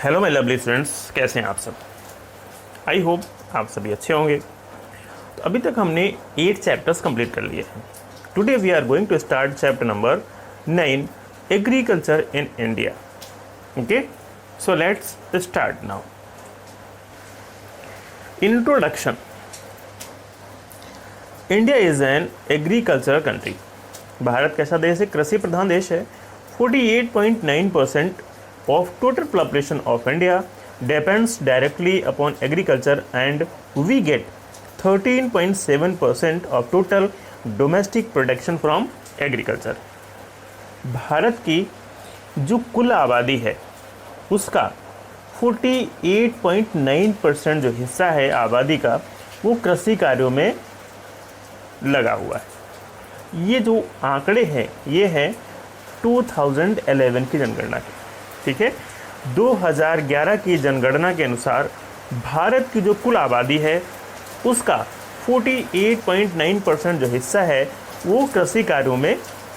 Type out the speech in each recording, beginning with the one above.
Hello my lovely students, कैसे हैं आप सब। आई होप आप सभी अच्छे होंगे। तो अभी तक हमने 8 चैप्टर्स कंप्लीट कर लिए हैं। Today we are going to start chapter number 9, agriculture in India. Okay, so let's start now. Introduction. India is an agriculture country. Bharat कैसा देश है? कृषि प्रधान देश है। 48.9% of total population of India depends directly upon agriculture and we get 13.7% of total domestic production from agriculture। Bharat की जो कुल आबादी है उसका 48.9% जो हिस्सा है आबादी का वो कृषि कार्यों में लगा हुआ है। ये जो आंकड़े हैं ये हैं 2011 की जनगणना के। ठीक है, 2011 की जनगणना के अनुसार भारत की जो कुल आबादी है उसका 48.9% जो हिस्सा है वो कृषि कार्यों में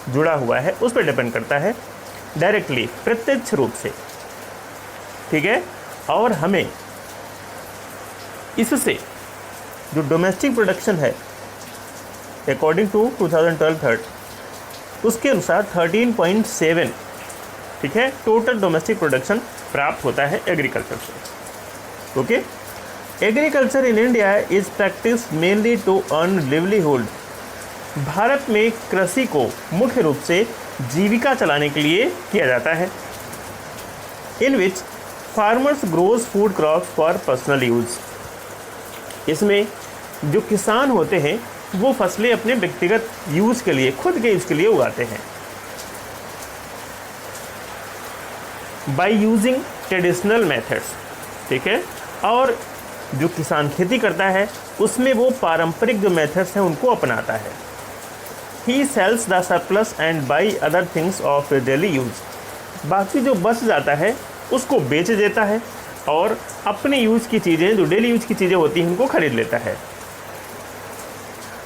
जुड़ा हुआ है, उस पर डिपेंड करता है डायरेक्टली, प्रत्यक्ष रूप से। ठीक है, और हमें इससे जो डोमेस्टिक प्रोडक्शन है अकॉर्डिंग टू 2012 उसके अनुसार 13.7, ठीक है, टोटल डोमेस्टिक प्रोडक्शन प्राप्त होता है एग्रीकल्चर से। Okay, agriculture in India is practice mainly to earn livelihood. Bharat में कृषि को मुख्य रूप से जीविका चलाने के लिए किया जाता है। In which farmers grows food crops for personal use. इसमें जो किसान होते हैं वो फसलें अपने व्यक्तिगत यूज़ के लिए, खुद के यूज़ के लिए उगाते हैं। बाई यूजिंग ट्रेडिशनल मेथड्स, ठीक है, और जो किसान खेती करता है उसमें वो पारंपरिक जो मेथड्स हैं उनको अपनाता है। He sells the surplus and buy other things of daily use. बाकी जो बच जाता है उसको बेच देता है और अपने यूज़ की चीज़ें, जो डेली यूज़ की चीज़ें होती हैं, उनको खरीद लेता है।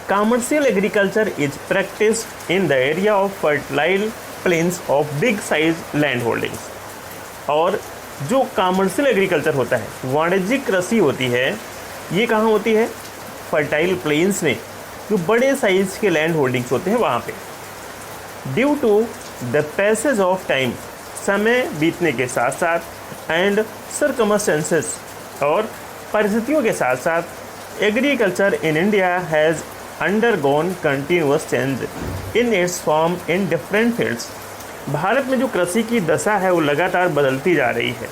Commercial agriculture is practice in the area of fertile planes of big size land holdings. और जो कमर्शियल एग्रीकल्चर होता है, वाणिज्यिक कृषि होती है, ये कहाँ होती है? फर्टाइल प्लेन्स में, जो बड़े साइज के लैंड होल्डिंग्स होते हैं वहाँ पे। Due to the passage of time, समय बीतने के साथ साथ, एंड सर्कमस्टेंसेस, और परिस्थितियों के साथ साथ, agriculture in India has undergone continuous change in its form in different fields. Bharat में जो कृषि की दशा है वो लगातार बदलती जा रही है,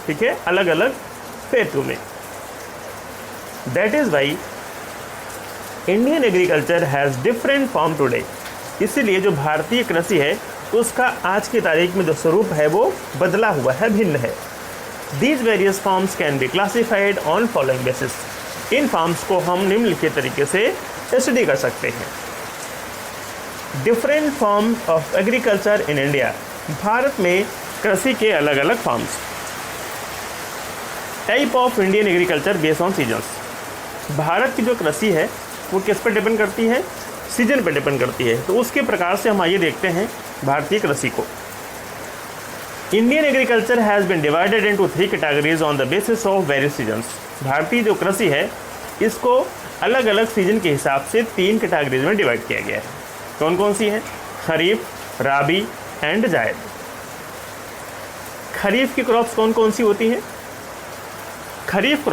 ठीक है, अलग अलग क्षेत्रों में। That is why Indian agriculture has different form today. इसीलिए जो भारतीय कृषि है उसका आज की तारीख में जो स्वरूप है वो बदला हुआ है, भिन्न है। These various forms can be classified on following basis. In forms को हम निम्नलिखित तरीके से स्टडी कर सकते हैं। Different form of agriculture in India. Bharat में कृषि के अलग अलग forms. Type of Indian agriculture based on seasons. Bharat की जो कृषि है वो किस पर डिपेंड करती है? सीजन पर डिपेंड करती है। तो उसके प्रकार से हम आइए देखते हैं भारतीय कृषि को। Indian agriculture has been divided into 3 categories on the basis of various seasons. भारतीय जो कृषि है इसको अलग अलग सीजन के हिसाब से 3 कैटेगरीज में डिवाइड किया गया है। कौन कौन सी हैं? खरीफ, राबी एंड जायद। खरीफ की क्रॉप्स कौन कौन सी होती हैं? Kharif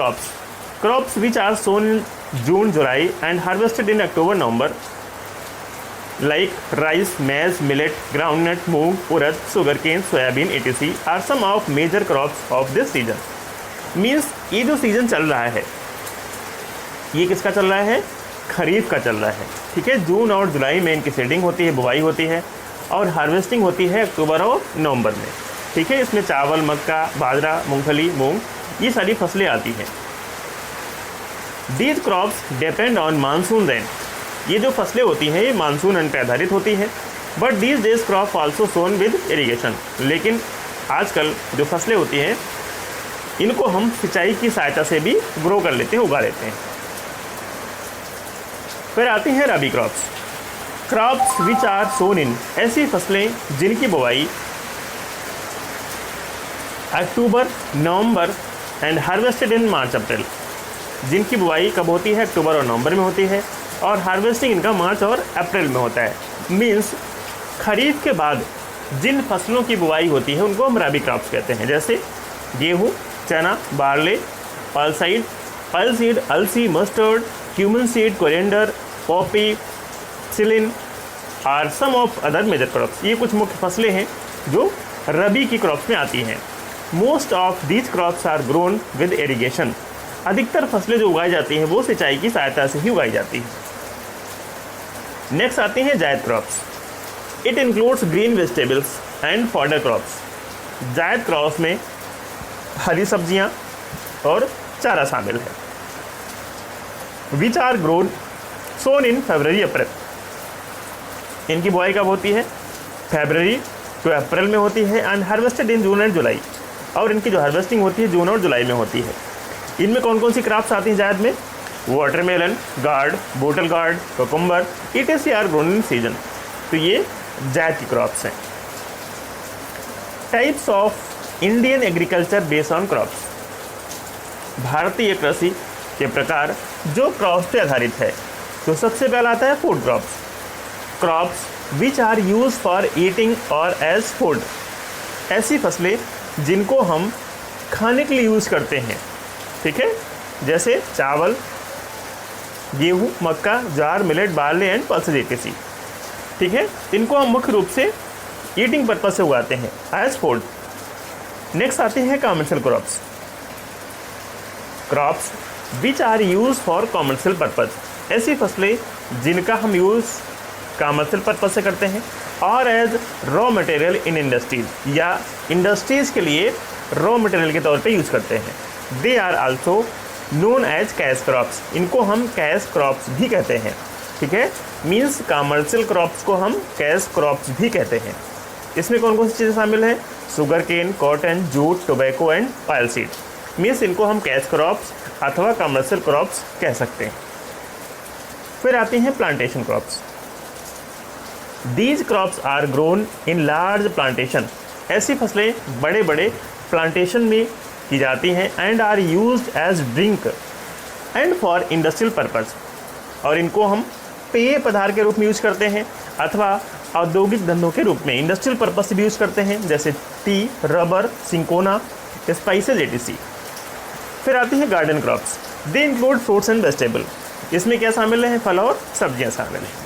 crops which are sown in June, July and harvested in October, November, like rice, maize, millet, groundnut, moong, urad, sugar cane, soybean etc. Are some of major crops of this season. Means ये जो season चल रहा है ये किसका चल रहा है? खरीफ का चल रहा है। ठीक है, जून और जुलाई में इनकी सीडिंग होती है, बुवाई होती है, और हार्वेस्टिंग होती है अक्टूबर और नवंबर में। ठीक है, इसमें चावल, मक्का, बाजरा, मूंगफली, मूंग, ये सारी फसलें आती हैं। These crops depend on monsoon rain. ये जो फसलें होती हैं ये मानसून रेन पर आधारित होती हैं। But these days crop also Son with irrigation. लेकिन आजकल जो फसलें होती हैं इनको हम सिंचाई की सहायता से भी ग्रो कर लेते हैं, उगा लेते हैं। फिर आती हैं रबी क्रॉप्स विच आर सोन इन। ऐसी फसलें जिनकी बुवाई अक्टूबर, नवंबर एंड हार्वेस्टेड इन मार्च अप्रैल। जिनकी बुआई कब होती है? अक्टूबर और नवंबर में होती है और हार्वेस्टिंग इनका मार्च और अप्रैल में होता है। मीन्स खरीफ के बाद जिन फसलों की बुआई होती है उनको हम रबी क्रॉप्स कहते हैं, जैसे गेहूँ, चना, बार्ले, पल्सीड, alsi, mustard, cumin seed, coriander, poppy, सिलिन are some of other major crops. ये कुछ मुख्य फसलें हैं जो रबी की क्रॉप्स में आती हैं। Most of these crops are grown with irrigation. अधिकतर फसलें जो उगाई जाती हैं वो सिंचाई की सहायता से ही उगाई जाती हैं। नेक्स्ट आती हैं जायद crops. It includes green vegetables and fodder crops. जायद क्रॉप्स में हरी सब्जियां और चारा शामिल है। विच आर ग्रोन सोन इन फरवरी अप्रैल। इनकी बुआई कब होती है? फरवरी टू अप्रैल में होती है and harvested in June and July. और इनकी जो हार्वेस्टिंग होती है जून और जुलाई में होती है। इनमें कौन कौन सी क्रॉप्स आती हैं जायद में? Watermelon, gourd, bottle gourd, cucumber, ETC are grown in season. तो ये जायद की क्रॉप्स हैं। Types of Indian agriculture based on crops. भारतीय कृषि के प्रकार जो क्रॉप्स पे आधारित है। तो सबसे पहला आता है food crops. Crops which are use for eating और एज फूड। ऐसी फसलें जिनको हम खाने के लिए यूज़ करते हैं, ठीक है, जैसे चावल, गेहूँ, मक्का, ज्वार, millet, barley and pulses ETC। ठीक है, इनको हम मुख्य रूप से ईटिंग पर्पज से उगाते हैं एज फूड। नेक्स्ट आते हैं commercial crops. Crops which are use for commercial purpose. ऐसी फसलें जिनका हम यूज़ कॉमर्शियल पर्पज से करते हैं और as raw material in industries, या इंडस्ट्रीज़ के लिए रॉ मटेरियल के तौर पे यूज़ करते हैं। They are also known as cash crops. इनको हम कैश क्रॉप्स भी कहते हैं। ठीक है, मीन्स कॉमर्शियल क्रॉप्स को हम कैश क्रॉप्स भी कहते हैं। इसमें कौन कौन सी चीज़ें शामिल हैं? Sugar cane, cotton, jute, tobacco and oil seed. Means इनको हम कैश क्रॉप्स अथवा कॉमर्शियल क्रॉप्स कह सकते हैं। फिर आती हैं plantation crops. These crops are grown in large plantation. ऐसी फसलें बड़े बड़े प्लांटेशन में की जाती हैं and are used as drink and for industrial purpose. और इनको हम पेय पदार्थ के रूप में यूज़ करते हैं अथवा औद्योगिक धंधों के रूप में इंडस्ट्रियल पर्पज़ से भी यूज़ करते हैं, जैसे tea, rubber, cinchona, spices ETC। फिर आती है garden crops. They include fruits and vegetable. इसमें क्या शामिल है? फल और सब्जियां शामिल हैं।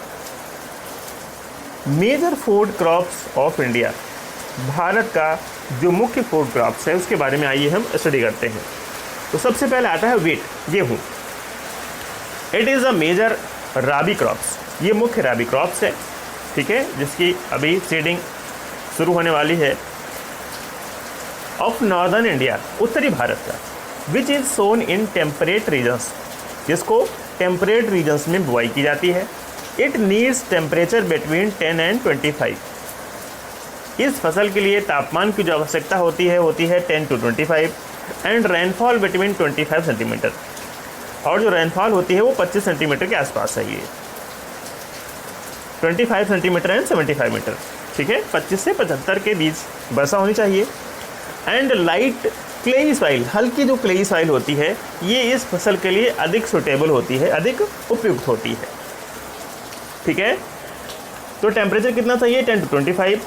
Major food crops of India. भारत का जो मुख्य फूड क्रॉप्स है उसके बारे में आइए हम स्टडी करते हैं। तो सबसे पहले आता है व्हीट, गेहूँ। It is a major rabi crops. ये मुख्य राबी क्रॉप्स है, ठीक है, जिसकी अभी सीडिंग शुरू होने वाली है। ऑफ नॉर्दर्न इंडिया, उत्तरी भारत का। Which is sown in temperate regions, जिसको टेम्परेट रीजन्स में बुआई की जाती है। It needs temperature between 10 and 25। इस फसल के लिए तापमान की जो आवश्यकता होती है 10 to 25 and rainfall between 25 centimetre. और जो रेनफॉल होती है वो 25 सेंटीमीटर के आसपास चाहिए। 25 सेंटीमीटर एंड 75 मीटर, ठीक है, 25 से 75 के बीच वर्षा होनी चाहिए। एंड लाइट क्लेई सॉइल, हल्की जो क्लेई सॉइल होती है ये इस फसल के लिए अधिक सुटेबल होती है, अधिक उपयुक्त होती है। ठीक है, तो टेम्परेचर कितना चाहिए? 10 to 25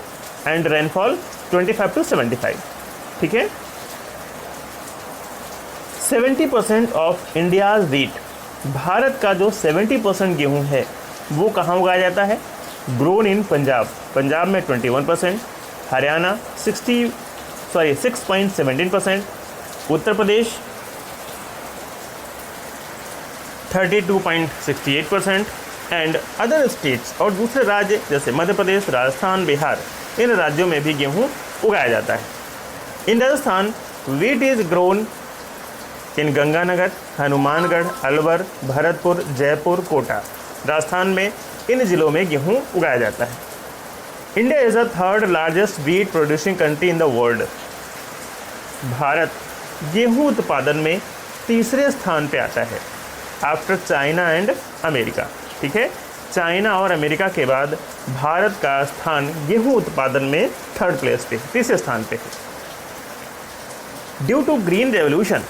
एंड रेनफॉल 25 to 75। ठीक है, 70% ऑफ इंडियाज व्हीट, भारत का जो 70% गेहूँ है वो कहाँ उगाया जाता है? Grown in Punjab. पंजाब में 21%, Haryana 6.17%, Uttar Pradesh 32.68% and other states, और दूसरे राज्य जैसे मध्य प्रदेश, राजस्थान, बिहार, इन राज्यों में भी गेहूँ उगाया जाता है। In Rajasthan wheat is grown in Ganganagar, Hanumangarh, Alwar, Bharatpur, Jaipur, Kota. Rajasthan में इन जिलों में गेहूँ उगाया जाता है। India is the third largest wheat producing country in the world. Bharat गेहूँ उत्पादन में तीसरे स्थान पे आता है आफ्टर चाइना एंड अमेरिका। ठीक है, चाइना और अमेरिका के बाद भारत का स्थान गेहूँ उत्पादन में थर्ड प्लेस पे, तीसरे स्थान पे है। Due to green revolution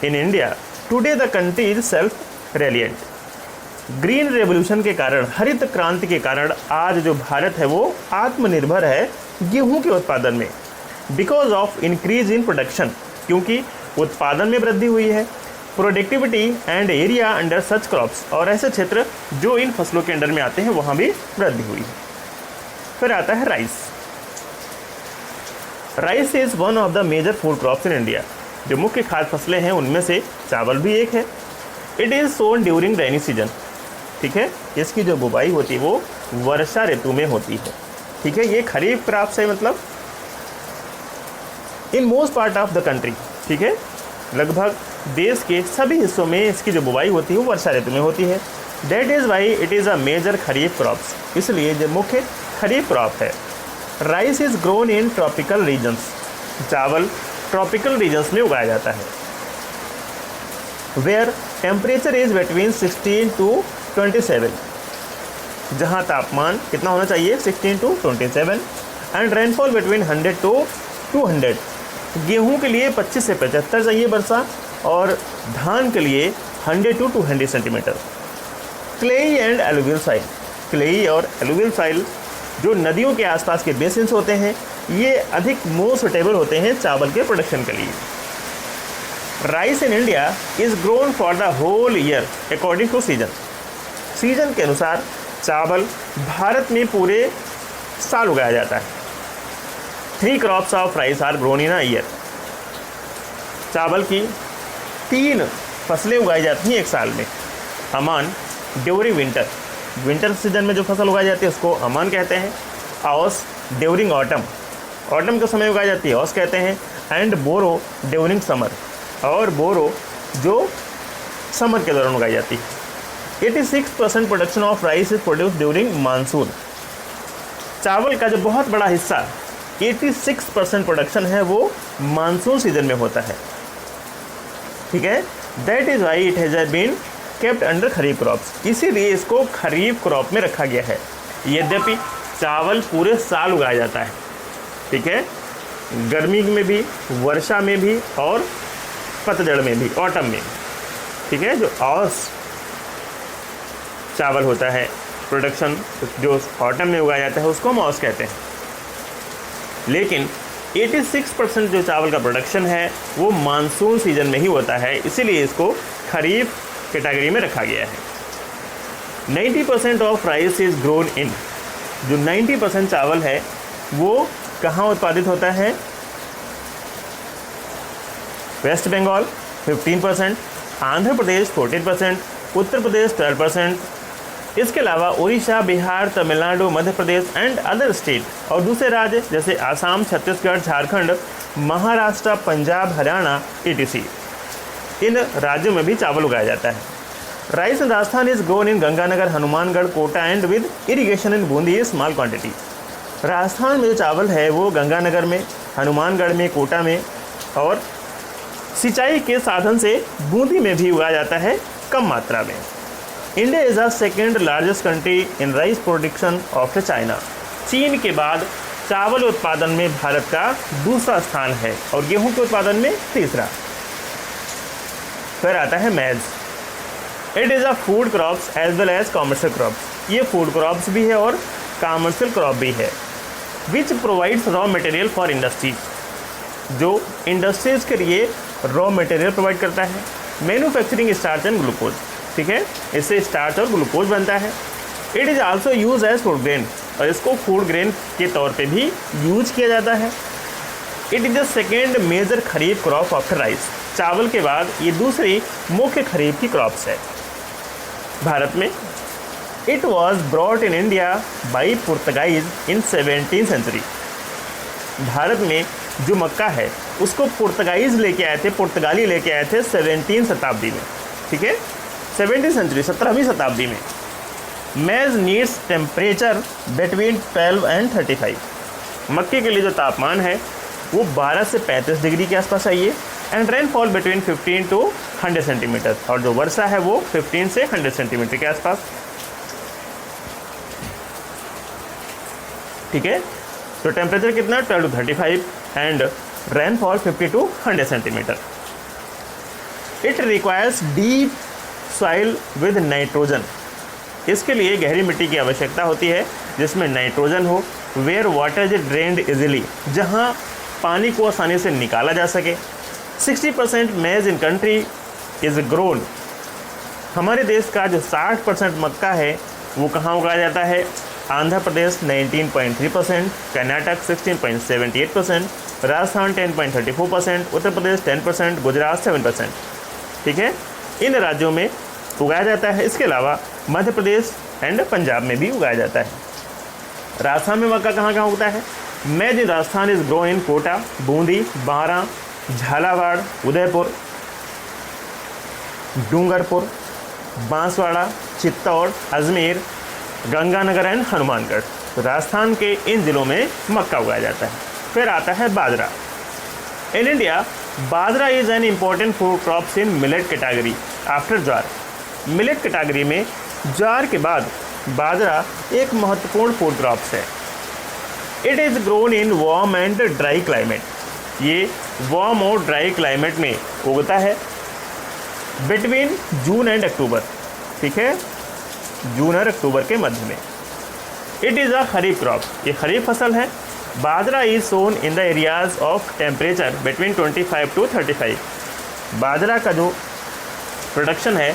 in India today the country is self reliant. Green revolution के कारण, हरित क्रांति के कारण आज जो भारत है वो आत्मनिर्भर है गेहूं के उत्पादन में। Because of increase in production, क्योंकि उत्पादन में वृद्धि हुई है, productivity and area under such crops, और ऐसे क्षेत्र जो इन फसलों के अंडर में आते हैं वहाँ भी वृद्धि हुई है। फिर आता है rice. Rice is one of the major food crops in India. जो मुख्य खाद्य फसलें हैं उनमें से चावल भी एक है। It is sown during rainy season. ठीक है, इसकी जो बुवाई होती है वो वर्षा ऋतु में होती है। ठीक है, ये खरीफ क्रॉप्स है, मतलब in most part of the country. ठीक है, लगभग देश के सभी हिस्सों में इसकी जो बुवाई होती है वो वर्षा ऋतु में होती है। That is why it is a major kharif crops, इसलिए जो मुख्य खरीफ क्रॉप है। Rice is grown in tropical regions. चावल ट्रॉपिकल रीजन्स में उगाया जाता है। Where temperature is between 16 to 27, जहाँ तापमान कितना होना चाहिए 16 to 27, and rainfall between 100 to 200। गेहूं के लिए 25 से 75 चाहिए वर्षा, और धान के लिए 100 to 200 centimetre. Clayey and alluvial soil. Clayey और एलुवियल साइल जो नदियों के आसपास के बेसिन्स होते हैं, ये अधिक मोस्ट सुटेबल होते हैं चावल के प्रोडक्शन के लिए। Rice in India is grown for the whole year according to season. Season के अनुसार चावल भारत में पूरे साल उगाया जाता है। 3 crops of rice are grown in a year. चावल की 3 फसलें उगाई जाती हैं एक साल में। अमान ड्यूरिंग विंटर, विंटर सीजन में जो फसल उगाई जाती है उसको अमान कहते हैं। औस ड्यूरिंग ऑटम, ऑटम के समय उगाई जाती है औस कहते हैं। एंड बोरो ड्यूरिंग समर, और बोरो जो समर के दौरान उगाई जाती है। 86% production of rice is produce during monsoon. चावल का जो बहुत बड़ा हिस्सा 86% प्रोडक्शन है वो मानसून सीजन में होता है। ठीक है, that is why it has been kept under kharif crops, इसीलिए इसको खरीफ क्रॉप में रखा गया है। यद्यपि चावल पूरे साल उगाया जाता है। ठीक है, गर्मी में भी, वर्षा में भी, और पतझड़ में भी, ऑटम में। ठीक है, जो औस चावल होता है प्रोडक्शन जो ऑटम में उगाया जाता है उसको हम औस कहते हैं। लेकिन 86% जो चावल का प्रोडक्शन है वो मानसून सीजन में ही होता है, इसीलिए इसको खरीफ कैटेगरी में रखा गया है। 90% ऑफ राइस इज ग्रोन इन, जो 90% चावल है वो कहाँ उत्पादित होता है? वेस्ट बंगाल 15%, आंध्र प्रदेश 14%, उत्तर प्रदेश 12%, इसके अलावा उड़ीसा, बिहार, तमिलनाडु, मध्य प्रदेश एंड अदर स्टेट, और दूसरे राज्य जैसे आसाम, छत्तीसगढ़, झारखंड, महाराष्ट्र, पंजाब, हरियाणा etc. इन राज्यों में भी चावल उगाया जाता है। Rice in Rajasthan is grown in Ganganagar, Hanumangarh, Kota and with irrigation in Bundi small quantity. Rajasthan में जो चावल है वो गंगानगर में, हनुमानगढ़ में, कोटा में, और सिंचाई के साधन से बूंदी में भी उगाया जाता है कम मात्रा में। India is the second largest country in rice production of China. चीन के बाद चावल उत्पादन में भारत का दूसरा स्थान है और गेहूं के उत्पादन में तीसरा। फिर आता है maize. It is a food crops as well as commercial crops. ये फूड क्रॉप्स भी है और कॉमर्शियल क्रॉप भी है। Which provides raw material for industries, जो इंडस्ट्रीज के लिए रॉ मटेरियल प्रोवाइड करता है। मैन्युफैक्चरिंग स्टार्च एंड ग्लूकोज, ठीक है, इससे स्टार्च और ग्लूकोज बनता है। It is also use as food grain, और इसको फूड ग्रेन के तौर पे भी यूज किया जाता है। It is the second major kharif crop after rice. चावल के बाद ये दूसरी मुख्य खरीफ की क्रॉप्स है भारत में। It was brought in India by Portuguese in 17th century. Bharat में जो मक्का है उसको पुर्तगाइज लेके आए थे, पुर्तगाली लेके आए थे 17वीं शताब्दी में, ठीक है, 17th सेंचुरी, 17वीं शताब्दी में। मैज नीड्स टेम्परेचर बिटवीन 12 and 35। मक्के के लिए जो तापमान है वो 12 से 35 डिग्री के आसपास चाहिए। And rainfall between 15 to 100 centimetre, और जो वर्षा है वो 15 से 100 सेंटीमीटर के आसपास, ठीक है। तो टेम्परेचर कितना 12 to 35 and rainfall 50 to 100 centimetre. It requires deep soil with nitrogen, इसके लिए गहरी मिट्टी की आवश्यकता होती है जिसमें नाइट्रोजन हो। Where water is drained easily, जहाँ पानी को आसानी से निकाला जा सके। 60% मेज इन कंट्री इज ग्रोन, हमारे देश का जो 60% मक्का है वो कहाँ उगाया जाता है? आंध्र प्रदेश 19.3%, कर्नाटक 16.78%, राजस्थान 10.34%, उत्तर प्रदेश 10%, गुजरात 7%। ठीक है, इन राज्यों में उगाया जाता है। इसके अलावा मध्य प्रदेश एंड पंजाब में भी उगाया जाता है। राजस्थान में मक्का कहाँ कहाँ उगता है? Maize in Rajasthan is grow in Kota, Bundi, Baran, Jhalawar, Udaipur, Dungarpur, Banswara, Chittor, Ajmer, Ganganagar and Hanumangarh. Rajasthan के इन जिलों में मक्का उगाया जाता है। फिर आता है बाजरा। In India bajra is an important food crops in millet category after jowar. Millet category में ज्वार के बाद बाजरा एक महत्वपूर्ण फूड क्रॉप्स है। It is grown in warm and dry climate, ये वार्म और ड्राई क्लाइमेट में उगता है बिटवीन जून एंड अक्टूबर। ठीक है, जून और अक्टूबर के मध्य में। It is a kharif crop, ये खरीफ फसल है। Bajra is sown in the areas of temperature between 25 to 35। बाजरा का जो प्रोडक्शन है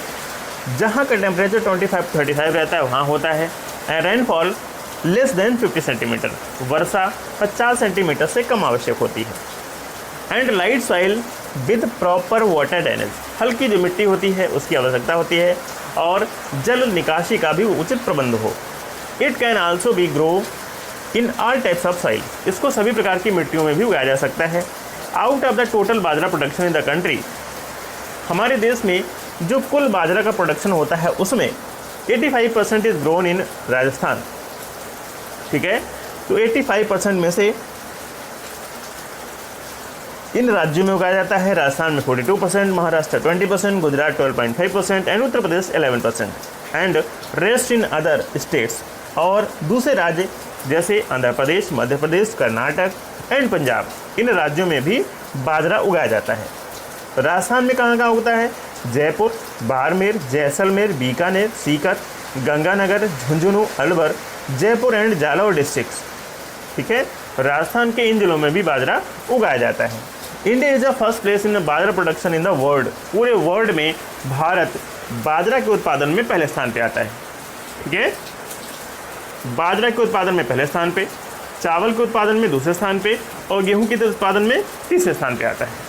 जहाँ का टेम्परेचर 25 to 35 रहता है वहाँ होता है। And rainfall less than 50 centimetre, Varsha 50 centimetre से कम आवश्यक होती है। And light soil with proper water drainage, हल्की जो मिट्टी होती है उसकी आवश्यकता होती है और जल निकासी का भी उचित प्रबंध हो। It can also be grow in all types of soil, इसको सभी प्रकार की मिट्टियों में भी उगाया जा सकता है। Out of the total bajra production in the country, हमारे देश में जो कुल बाजरा का प्रोडक्शन होता है उसमें 85% इज ग्रोन इन राजस्थान। ठीक है, तो 85% में से इन राज्यों में उगाया जाता है। राजस्थान में 42%, Maharashtra 20%, Gujarat 12.5% and Uttar Pradesh 11% and rest in other states. और दूसरे राज्य जैसे आंध्र प्रदेश, मध्य प्रदेश, कर्नाटक एंड पंजाब, इन राज्यों में भी बाजरा उगाया जाता है। राजस्थान में कहाँ कहाँ उगता है? Jaipur, Barmer, Jaisalmer, Bikaner, Sikar, Ganganagar, Jhunjhunu, Alwar, Jaipur and Jalore districts. ठीक है, राजस्थान के इन जिलों में भी बाजरा उगाया जाता है। India is the first place in bajra production in the world, पूरे वर्ल्ड में भारत बाजरा के उत्पादन में पहले स्थान पे आता है। ठीक है, बाजरा के उत्पादन में पहले स्थान पे, चावल के उत्पादन में दूसरे स्थान पे और गेहूं के उत्पादन में तीसरे स्थान पे आता है।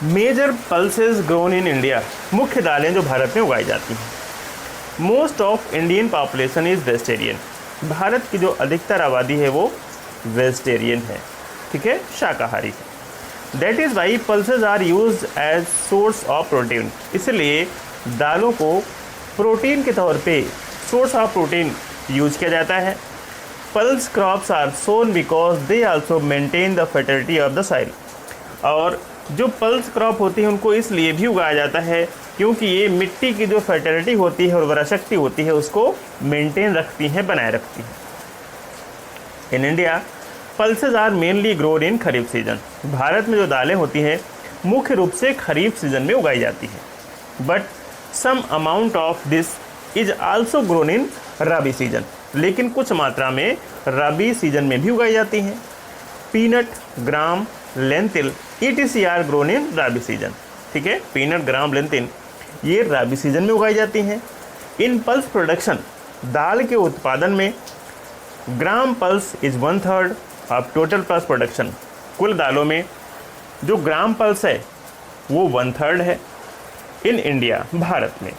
Major pulses grown in India, मुख्य दालें जो भारत में उगाई जाती हैं। Most of Indian population is vegetarian, Bharat की जो अधिकतर आबादी है वो वेजिटेरियन है। ठीक है, शाकाहारी है। That is why pulses are used as source of protein, इसलिए दालों को प्रोटीन के तौर पे सोर्स ऑफ प्रोटीन यूज किया जाता है। Pulse crops are sown because they also maintain the fertility of the soil, और जो पल्स क्रॉप होती है उनको इसलिए भी उगाया जाता है क्योंकि ये मिट्टी की जो फर्टिलिटी होती है, उर्वरा शक्ति होती है, उसको मेंटेन रखती हैं, बनाए रखती हैं। In India pulses are mainly grown in kharif season, Bharat में जो दालें होती हैं मुख्य रूप से खरीफ सीजन में उगाई जाती हैं। But some amount of this is also grown in rabi season, लेकिन कुछ मात्रा में रबी सीजन में भी उगाई जाती हैं। Peanut, gram, lentil ETC are grown in rabi season. ठीक है, पीनट, ग्राम, लेंटिल ये रबी सीजन में उगाई जाती हैं। इन पल्स प्रोडक्शन, दाल के उत्पादन में gram pulse is 1/3 of total pulse production, कुल दालों में जो ग्राम पल्स है वो 1/3 है इन इंडिया, भारत में।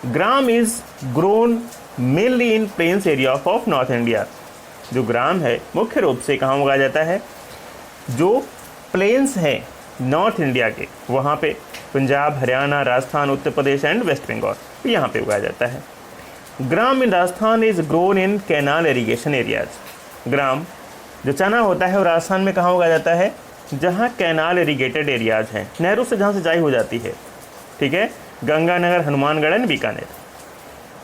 Gram is grown mainly in plains area of north India, जो ग्राम है मुख्य रूप से कहाँ उगाया जाता है? जो प्लेन्स हैं नॉर्थ इंडिया के, वहाँ पे पंजाब, हरियाणा, राजस्थान, उत्तर प्रदेश एंड वेस्ट बंगाल, यहाँ पे उगाया जाता है। Gram in Rajasthan is grown in canal irrigation areas, gram जो चना होता है वो राजस्थान में कहाँ उगाया जाता है? जहाँ कैनाल इरीगेटेड एरियाज हैं, नहरों से जहाँ सिंचाई हो जाती है। ठीक है, Ganganagar, Hanumangarh and Bikaner.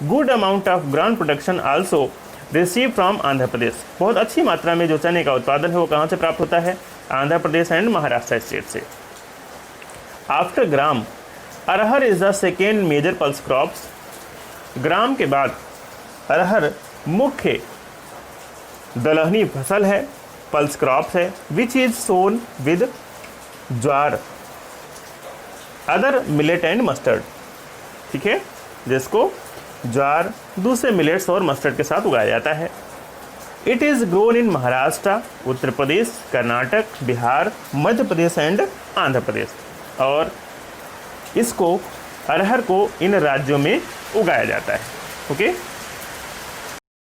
Good amount of ground production also receive from Andhra Pradesh. बहुत अच्छी मात्रा में जो चने का उत्पादन है वो कहाँ से प्राप्त होता है? आंध्र प्रदेश एंड महाराष्ट्र स्टेट से। After gram, arhar is the second major pulse crops. Gram के बाद अरहर मुख्य दलहनी फसल है, पल्स क्रॉप्स है, which is Son with jowar, other millet and mustard. ठीक है, जिसको ज्वार, दूसरे मिलेट्स और मस्टर्ड के साथ उगाया जाता है। It is grown in Maharashtra, Uttar Pradesh, Karnataka, Bihar, Madhya Pradesh and Andhra Pradesh. और इसको, अरहर को इन राज्यों में उगाया जाता है। ओके।